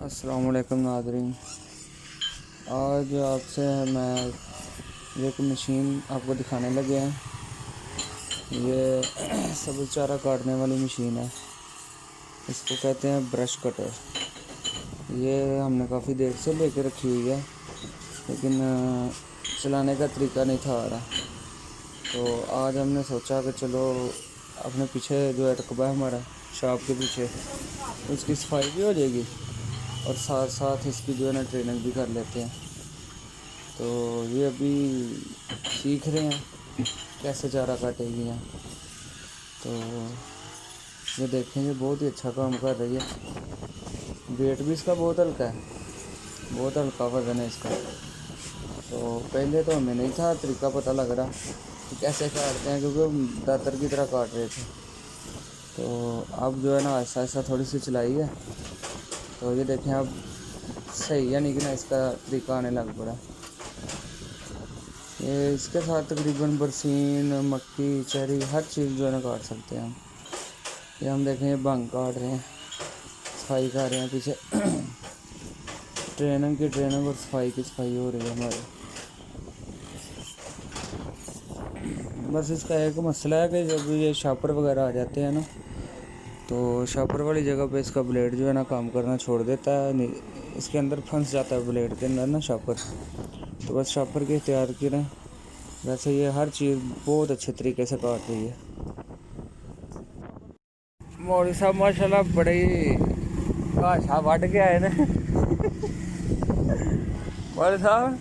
अस्सलाम वालेकुम नाज़रीन। आज आपसे मैं एक मशीन आपको दिखाने लगे हैं। ये सब्ज़ चारा काटने वाली मशीन है। इसको कहते हैं ब्रश कटर। ये हमने काफ़ी देर से लेके रखी हुई है, लेकिन चलाने का तरीका नहीं था आ रहा। तो आज हमने सोचा कि चलो अपने पीछे जो है रकबा है हमारा शॉप के पीछे, उसकी सफाई भी हो जाएगी और साथ साथ इसकी जो है ना ट्रेनिंग भी कर लेते हैं। तो ये अभी सीख रहे हैं कैसे चारा काटेगी यहाँ। तो ये देखेंगे, बहुत ही अच्छा काम कर रही है। वेट भी इसका बहुत हल्का है, बहुत हल्का वज़न है इसका। तो पहले तो हमें नहीं था तरीका पता लग रहा कि कैसे काटते हैं, क्योंकि हम दातर की तरह काट रहे थे। तो अब जो है ना आहिस्ता आहिस्ता थोड़ी सी चलाई है। तो ये देखें अब सही है, नहीं कि ना इसका तरीका आने लग पड़ा। ये इसके साथ तकरीबन बरसीन, मक्की, चेरी हर चीज़ जो है ना काट सकते हैं हम। ये हम देखें, ये भंग काट रहे हैं, सफाई कर रहे हैं पीछे। ट्रेनिंग और सफाई की सफाई हो रही है हमारी। बस इसका एक मसला है कि जब ये शॉपर वगैरह आ जाते हैं ना, तो शॉपर वाली जगह पे इसका ब्लेड जो है ना काम करना छोड़ देता है। नहीं, इसके अंदर फंस जाता है ब्लेड के अंदर ना शॉपर। तो बस शॉपर के इख्तियार की ना, वैसे ये हर चीज़ बहुत अच्छे तरीके से काट रही है। मौलवी साहब माशाल्लाह बड़े ही घाशा वढ़ के आए ने। मौलवी साहब